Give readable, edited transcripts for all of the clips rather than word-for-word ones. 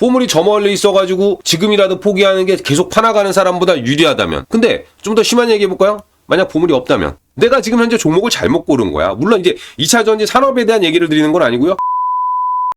보물이 저 멀리 있어가지고 지금이라도 포기하는 게 계속 파나가는 사람보다 유리하다면. 근데 좀 더 심한 얘기 해볼까요? 만약 보물이 없다면. 내가 지금 현재 종목을 잘못 고른 거야. 물론 이제 2차 전지 산업에 대한 얘기를 드리는 건 아니고요.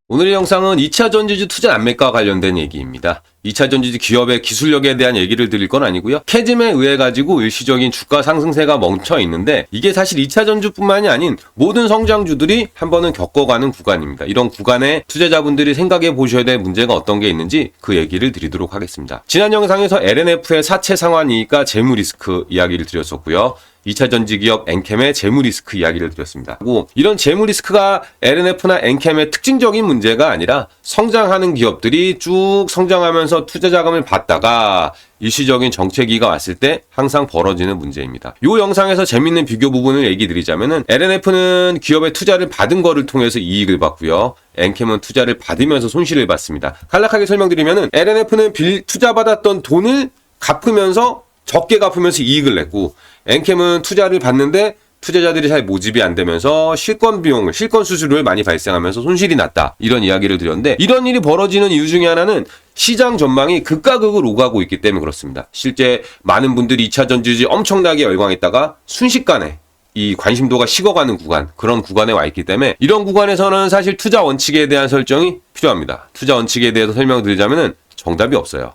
오늘의 영상은 2차 전지주 투자 난매과 관련된 얘기입니다. 2차 전지주 기업의 기술력에 대한 얘기를 드릴 건 아니고요. 캐즘에 의해 가지고 일시적인 주가 상승세가 멈춰 있는데 이게 사실 2차 전지뿐만이 아닌 모든 성장주들이 한 번은 겪어가는 구간입니다. 이런 구간에 투자자분들이 생각해 보셔야 될 문제가 어떤 게 있는지 그 얘기를 드리도록 하겠습니다. 지난 영상에서 LNF의 사채 상환이익과 재무 리스크 이야기를 드렸었고요. 2차 전지 기업 엔캠의 재무 리스크 이야기를 드렸습니다. 이런 재무 리스크가 LNF나 엔캠의 특징적인 문제가 아니라 성장하는 기업들이 쭉 성장하면서 투자 자금을 받다가 일시적인 정체기가 왔을 때 항상 벌어지는 문제입니다. 이 영상에서 재밌는 비교 부분을 얘기 드리자면은 LNF는 기업의 투자를 받은 거를 통해서 이익을 받고요. 엔캠은 투자를 받으면서 손실을 봤습니다. 간략하게 설명드리면은 LNF는 투자받았던 돈을 갚으면서 적게 갚으면서 이익을 냈고 엔캠은 투자를 받는데 투자자들이 잘 모집이 안 되면서 실권 수수료를 많이 발생하면서 손실이 났다. 이런 이야기를 드렸는데 이런 일이 벌어지는 이유 중에 하나는 시장 전망이 극과 극을 오가고 있기 때문에 그렇습니다. 실제 많은 분들이 2차 전지주에 엄청나게 열광했다가 순식간에 이 관심도가 식어가는 구간, 그런 구간에 와 있기 때문에 이런 구간에서는 사실 투자 원칙에 대한 설정이 필요합니다. 투자 원칙에 대해서 설명드리자면은 정답이 없어요.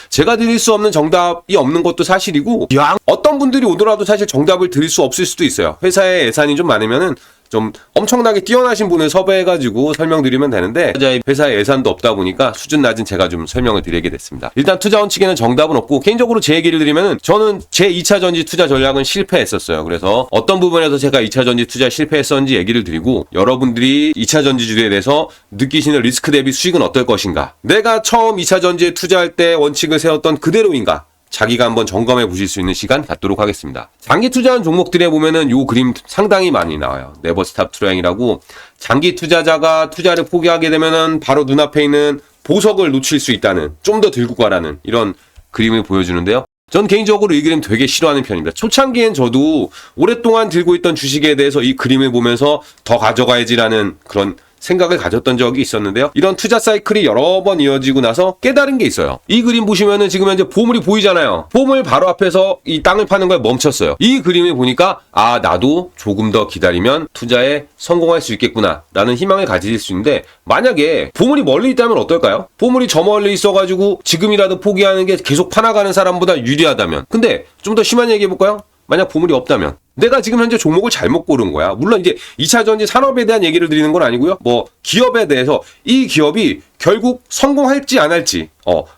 제가 드릴 수 없는 정답이 없는 것도 사실이고 어떤 분들이 오더라도 사실 정답을 드릴 수 없을 수도 있어요. 회사에 예산이 좀 많으면은 좀 엄청나게 뛰어나신 분을 섭외해가지고 설명드리면 되는데 회사에 예산도 없다 보니까 수준 낮은 제가 좀 설명을 드리게 됐습니다. 일단 투자 원칙에는 정답은 없고 개인적으로 제 얘기를 드리면은 저는 제 2차 전지 투자 전략은 실패했었어요. 그래서 어떤 부분에서 제가 2차 전지 투자 실패했었는지 얘기를 드리고 여러분들이 2차 전지주에 대해서 느끼시는 리스크 대비 수익은 어떨 것인가, 내가 처음 2차 전지에 투자할 때 원칙을 세웠던 그대로인가, 자기가 한번 점검해 보실 수 있는 시간 갖도록 하겠습니다. 장기 투자한 종목들에 보면은 요 그림 상당히 많이 나와요. 네버스탑 트라이앵이라고 장기 투자자가 투자를 포기하게 되면은 바로 눈앞에 있는 보석을 놓칠 수 있다는, 좀 더 들고 가라는 이런 그림을 보여주는데요. 전 개인적으로 이 그림 되게 싫어하는 편입니다. 초창기엔 저도 오랫동안 들고 있던 주식에 대해서 이 그림을 보면서 더 가져가야지라는 그런 생각을 가졌던 적이 있었는데요. 이런 투자 사이클이 여러 번 이어지고 나서 깨달은 게 있어요. 이 그림 보시면은 지금 현재 보물이 보이잖아요. 보물 바로 앞에서 이 땅을 파는 걸 멈췄어요. 이 그림을 보니까 나도 조금 더 기다리면 투자에 성공할 수 있겠구나 라는 희망을 가질 수 있는데, 만약에 보물이 멀리 있다면 어떨까요? 보물이 저 멀리 있어가지고 지금이라도 포기하는 게 계속 파나가는 사람보다 유리하다면. 근데 좀 더 심한 얘기 해볼까요? 만약 보물이 없다면 내가 지금 현재 종목을 잘못 고른 거야. 물론 이제 2차 전지 산업에 대한 얘기를 드리는 건 아니고요. 기업에 대해서 이 기업이 결국 성공할지 안 할지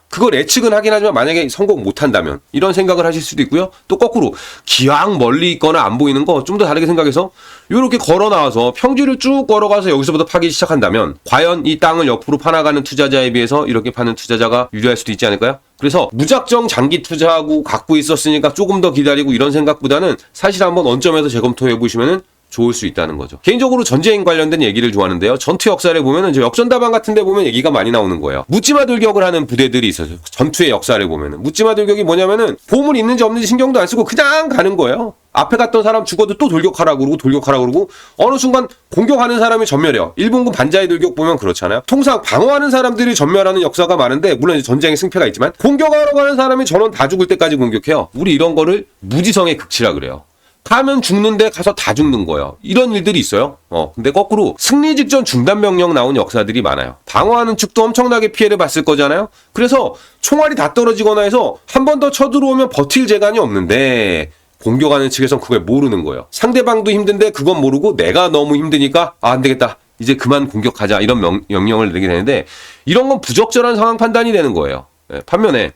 그걸 예측은 하긴 하지만 만약에 성공 못 한다면 이런 생각을 하실 수도 있고요. 또 거꾸로 기왕 멀리 있거나 안 보이는 거 좀 더 다르게 생각해서 이렇게 걸어 나와서 평지를 쭉 걸어가서 여기서부터 파기 시작한다면 과연 이 땅을 옆으로 파나가는 투자자에 비해서 이렇게 파는 투자자가 유리할 수도 있지 않을까요? 그래서 무작정 장기 투자하고 갖고 있었으니까 조금 더 기다리고 이런 생각보다는 사실 한번 원점에서 재검토해 보시면은 좋을 수 있다는 거죠. 개인적으로 전쟁 관련된 얘기를 좋아하는데요. 전투 역사를 보면은 역전다방 같은 데 보면 얘기가 많이 나오는 거예요. 묻지마 돌격을 하는 부대들이 있어요. 전투의 역사를 보면은. 묻지마 돌격이 뭐냐면은 보물 있는지 없는지 신경도 안 쓰고 그냥 가는 거예요. 앞에 갔던 사람 죽어도 또 돌격하라고 그러고 어느 순간 공격하는 사람이 전멸해요. 일본군 반자의 돌격 보면 그렇잖아요. 통상 방어하는 사람들이 전멸하는 역사가 많은데 물론 이제 전쟁에 승패가 있지만 공격하러 가는 사람이 전원 다 죽을 때까지 공격해요. 우리 이런 거를 무지성의 극치라 그래요. 가면 죽는데 가서 다 죽는 거예요. 이런 일들이 있어요. 근데 거꾸로 승리 직전 중단 명령 나온 역사들이 많아요. 방어하는 측도 엄청나게 피해를 봤을 거잖아요. 그래서 총알이 다 떨어지거나 해서 한 번 더 쳐들어오면 버틸 재간이 없는데 공격하는 측에선 그걸 모르는 거예요. 상대방도 힘든데 그건 모르고 내가 너무 힘드니까 안 되겠다, 이제 그만 공격하자, 이런 명령을 내리게 되는데 이런 건 부적절한 상황 판단이 되는 거예요. 반면에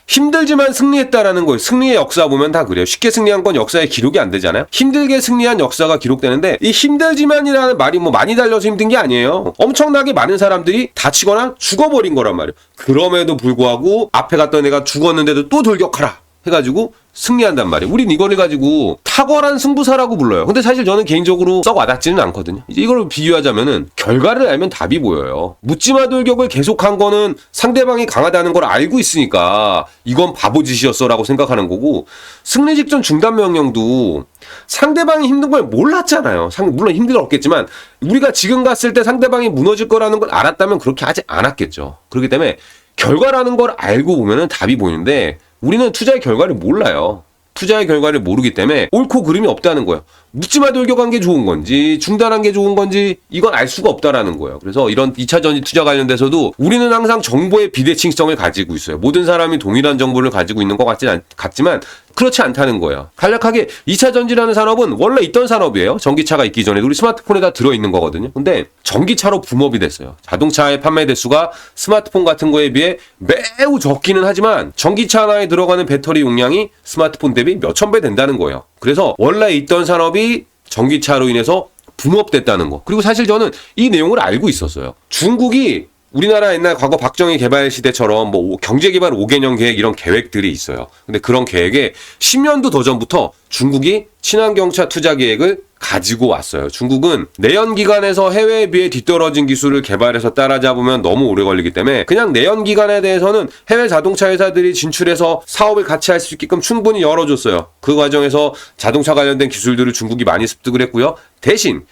힘들지만 승리했다라는 거예요. 승리의 역사 보면 다 그래요. 쉽게 승리한 건 역사에 기록이 안 되잖아요. 힘들게 승리한 역사가 기록되는데 이 힘들지만이라는 말이 많이 달려서 힘든 게 아니에요. 엄청나게 많은 사람들이 다치거나 죽어버린 거란 말이에요. 그럼에도 불구하고 앞에 갔던 애가 죽었는데도 또 돌격하라, 해가지고 승리한단 말이에요. 우린 이거를 가지고 탁월한 승부사라고 불러요. 근데 사실 저는 개인적으로 썩 와닿지는 않거든요. 이제 이걸 비교하자면은 결과를 알면 답이 보여요. 묻지마 돌격을 계속한 거는 상대방이 강하다는 걸 알고 있으니까 이건 바보짓이었어 라고 생각하는 거고, 승리 직전 중단 명령도 상대방이 힘든 걸 몰랐잖아요. 물론 힘들었겠지만 우리가 지금 갔을 때 상대방이 무너질 거라는 걸 알았다면 그렇게 하지 않았겠죠. 그렇기 때문에 결과라는 걸 알고 보면은 답이 보이는데, 우리는 투자의 결과를 몰라요. 투자의 결과를 모르기 때문에 옳고 그름이 없다는 거예요. 묻지마 돌격한 게 좋은 건지 중단한 게 좋은 건지 이건 알 수가 없다라는 거예요. 그래서 이런 2차 전지 투자 관련돼서도 우리는 항상 정보의 비대칭성을 가지고 있어요. 모든 사람이 동일한 정보를 가지고 있는 것 같지만 그렇지 않다는 거예요. 간략하게 2차 전지라는 산업은 원래 있던 산업이에요. 전기차가 있기 전에 우리 스마트폰에 다 들어있는 거거든요. 근데 전기차로 붐업이 됐어요. 자동차의 판매 대수가 스마트폰 같은 거에 비해 매우 적기는 하지만 전기차 하나에 들어가는 배터리 용량이 스마트폰 대비 몇천 배 된다는 거예요. 그래서 원래 있던 산업이 전기차로 인해서 붐업됐다는 거. 그리고 사실 저는 이 내용을 알고 있었어요. 중국이 우리나라 옛날 과거 박정희 개발 시대처럼 뭐 경제개발 5개년 계획 이런 계획들이 있어요. 근데 그런 계획에 10년도 더 전부터 중국이 친환경차 투자 계획을 가지고 왔어요. 중국은 내연기관에서 해외에 비해 뒤떨어진 기술을 개발해서 따라잡으면 너무 오래 걸리기 때문에 그냥 내연기관에 대해서는 해외 자동차 회사들이 진출해서 사업을 같이 할 수 있게끔 충분히 열어줬어요. 그 과정에서 자동차 관련된 기술들을 중국이 많이 습득을 했고요. 대신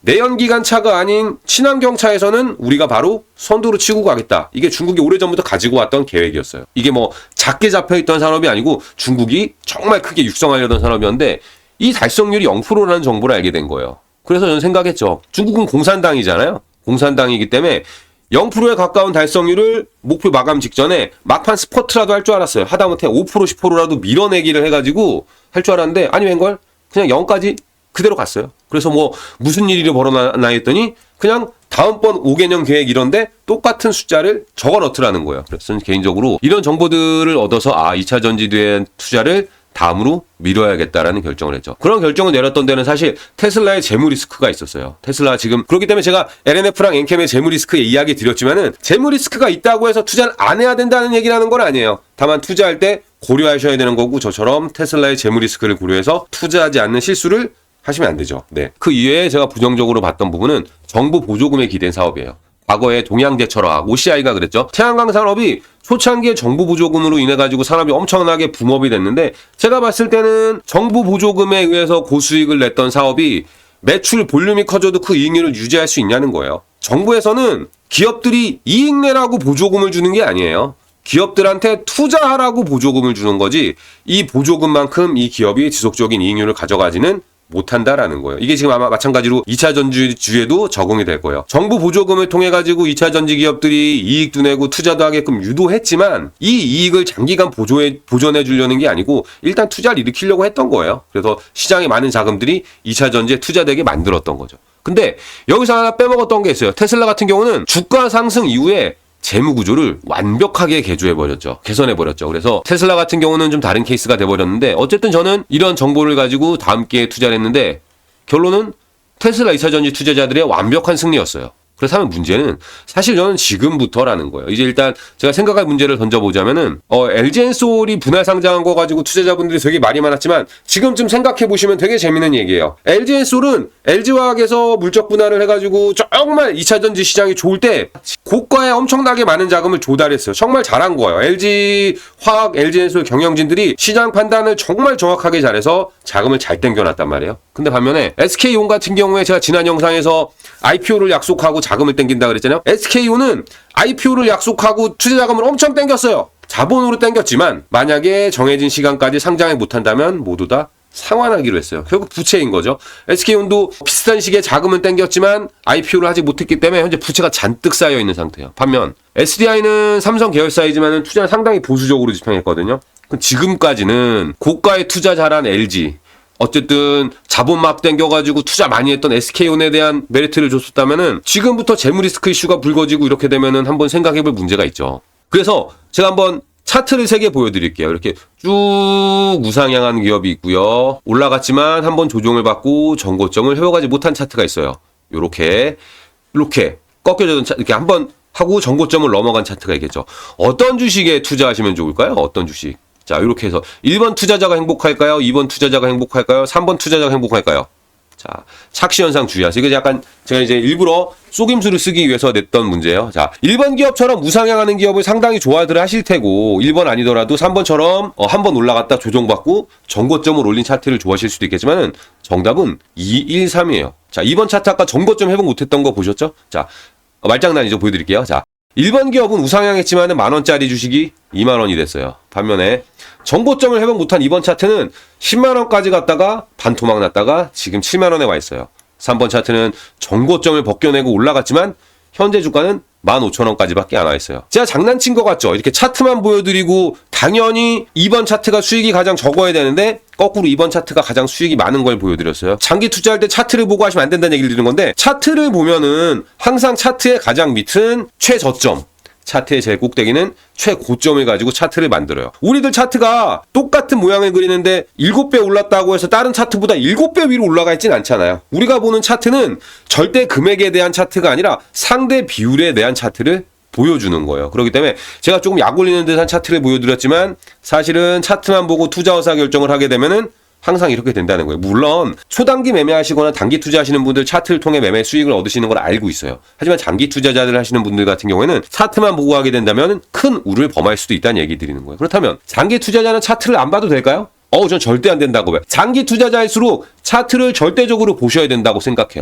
내연기관 차가 아닌 친환경차에서는 우리가 바로 선두로 치고 가겠다. 이게 중국이 오래전부터 가지고 왔던 계획이었어요. 이게 뭐 작게 잡혀있던 산업이 아니고 중국이 정말 크게 육성하려던 산업이었는데 이 달성률이 0%라는 정보를 알게 된 거예요. 그래서 저는 생각했죠. 중국은 공산당이잖아요. 공산당이기 때문에 0%에 가까운 달성률을 목표 마감 직전에 막판 스퍼트라도 할 줄 알았어요. 하다못해 5% 10%라도 밀어내기를 해가지고 할 줄 알았는데 아니 웬걸 그냥 0까지 그대로 갔어요. 그래서 뭐 무슨 일이 벌어나 했더니 그냥 다음번 5개년 계획 이런데 똑같은 숫자를 적어 넣더라는 거예요. 그래서 저는 개인적으로 이런 정보들을 얻어서 2차 전지에 투자를 다음으로 미뤄야겠다라는 결정을 했죠. 그런 결정을 내렸던 데는 사실 테슬라의 재무 리스크가 있었어요. 테슬라 지금 그렇기 때문에 제가 LNF랑 엔캠의 재무 리스크의 이야기 드렸지만은 재무 리스크가 있다고 해서 투자를 안 해야 된다는 얘기라는 건 아니에요. 다만 투자할 때 고려하셔야 되는 거고 저처럼 테슬라의 재무 리스크를 고려해서 투자하지 않는 실수를 하시면 안 되죠. 네. 그 이외에 제가 부정적으로 봤던 부분은 정부 보조금에 기댄 사업이에요. 과거에 동양제철학, OCI가 그랬죠. 태양광 산업이 초창기에 정부 보조금으로 인해 가지고 산업이 엄청나게 붐업이 됐는데 제가 봤을 때는 정부 보조금에 의해서 고수익을 냈던 사업이 매출 볼륨이 커져도 그 이익률을 유지할 수 있냐는 거예요. 정부에서는 기업들이 이익 내라고 보조금을 주는 게 아니에요. 기업들한테 투자하라고 보조금을 주는 거지 이 보조금만큼 이 기업이 지속적인 이익률을 가져가지는 못한다라는 거예요. 이게 지금 아마 마찬가지로 2차 전지주에도 적용이 될 거예요. 정부 보조금을 통해 가지고 2차 전지 기업들이 이익도 내고 투자도 하게끔 유도했지만 이 이익을 장기간 보존해 주려는 게 아니고 일단 투자를 일으키려고 했던 거예요. 그래서 시장에 많은 자금들이 2차 전지에 투자되게 만들었던 거죠. 근데 여기서 하나 빼먹었던 게 있어요. 테슬라 같은 경우는 주가 상승 이후에 재무 구조를 완벽하게 개선해버렸죠. 그래서 테슬라 같은 경우는 좀 다른 케이스가 돼버렸는데 어쨌든 저는 이런 정보를 가지고 다음 기회에 투자를 했는데 결론은 테슬라 2차 전지 투자자들의 완벽한 승리였어요. 그렇다면 문제는 사실 저는 지금부터라는 거예요. 이제 일단 제가 생각할 문제를 던져보자면은 LG엔솔이 분할 상장한 거 가지고 투자자분들이 되게 말이 많았지만 지금쯤 생각해 보시면 되게 재밌는 얘기예요. LG엔솔은 LG화학에서 물적 분할을 해가지고 정말 2차 전지 시장이 좋을 때 고가에 엄청나게 많은 자금을 조달했어요. 정말 잘한 거예요. LG화학, LG엔솔 경영진들이 시장 판단을 정말 정확하게 잘해서 자금을 잘 땡겨놨단 말이에요. 근데 반면에 SK온 같은 경우에 제가 지난 영상에서 IPO를 약속하고 자금을 땡긴다 그랬잖아요. SK온은 IPO를 약속하고 투자 자금을 엄청 땡겼어요. 자본으로 땡겼지만 만약에 정해진 시간까지 상장을 못한다면 모두 다 상환하기로 했어요. 결국 부채인 거죠. SK온도 비슷한 시기에 자금을 땡겼지만 IPO를 하지 못했기 때문에 현재 부채가 잔뜩 쌓여 있는 상태예요. 반면 SDI는 삼성 계열사이지만 투자를 상당히 보수적으로 집행했거든요. 지금까지는 고가의 투자 잘한 LG 어쨌든 자본 막 땡겨가지고 투자 많이 했던 SK온에 대한 메리트를 줬었다면은 지금부터 재무 리스크 이슈가 불거지고 이렇게 되면은 한번 생각해볼 문제가 있죠. 그래서 제가 한번 차트를 3개 보여드릴게요. 이렇게 쭉 우상향한 기업이 있고요. 올라갔지만 한번 조정을 받고 전고점을 회복하지 못한 차트가 있어요. 이렇게 꺾여졌던 차트 이렇게 한번 하고 전고점을 넘어간 차트가 있겠죠. 어떤 주식에 투자하시면 좋을까요? 어떤 주식? 자, 이렇게 해서 1번 투자자가 행복할까요? 2번 투자자가 행복할까요? 3번 투자자가 행복할까요? 자, 착시현상 주의하세요. 이거 약간 제가 이제 일부러 속임수를 쓰기 위해서 냈던 문제예요. 자, 1번 기업처럼 우상향하는 기업을 상당히 좋아들 하실 테고 1번 아니더라도 3번처럼 한번 올라갔다 조정받고 정고점을 올린 차트를 좋아하실 수도 있겠지만 정답은 2, 1, 3이에요. 자, 2번 차트 아까 정고점 회복 못했던 거 보셨죠? 자, 말장난이죠. 보여드릴게요. 자, 1번 기업은 우상향했지만 10,000원짜리 주식이 20,000원이 됐어요. 반면에 정고점을 회복 못한 2번 차트는 10만원까지 갔다가 반토막 났다가 지금 7만원에 와 있어요. 3번 차트는 정고점을 벗겨내고 올라갔지만 현재 주가는 15,000원까지밖에 안 와 있어요. 제가 장난친 것 같죠? 이렇게 차트만 보여드리고 당연히 2번 차트가 수익이 가장 적어야 되는데 거꾸로 2번 차트가 가장 수익이 많은 걸 보여드렸어요. 장기 투자할 때 차트를 보고 하시면 안 된다는 얘기를 드리는 건데 차트를 보면은 항상 차트의 가장 밑은 최저점, 차트의 제일 꼭대기는 최고점을 가지고 차트를 만들어요. 우리들 차트가 똑같은 모양을 그리는데 7배 올랐다고 해서 다른 차트보다 7배 위로 올라가 있진 않잖아요. 우리가 보는 차트는 절대 금액에 대한 차트가 아니라 상대 비율에 대한 차트를 보여주는 거예요. 그렇기 때문에 제가 조금 약 올리는 듯한 차트를 보여드렸지만 사실은 차트만 보고 투자 의사 결정을 하게 되면은 항상 이렇게 된다는 거예요. 물론 초단기 매매하시거나 단기 투자하시는 분들 차트를 통해 매매 수익을 얻으시는 걸 알고 있어요. 하지만 장기 투자자들 하시는 분들 같은 경우에는 차트만 보고 하게 된다면 큰 우를 범할 수도 있다는 얘기 드리는 거예요. 그렇다면 장기 투자자는 차트를 안 봐도 될까요? 전 절대 안 된다고 봐요. 장기 투자자일수록 차트를 절대적으로 보셔야 된다고 생각해요.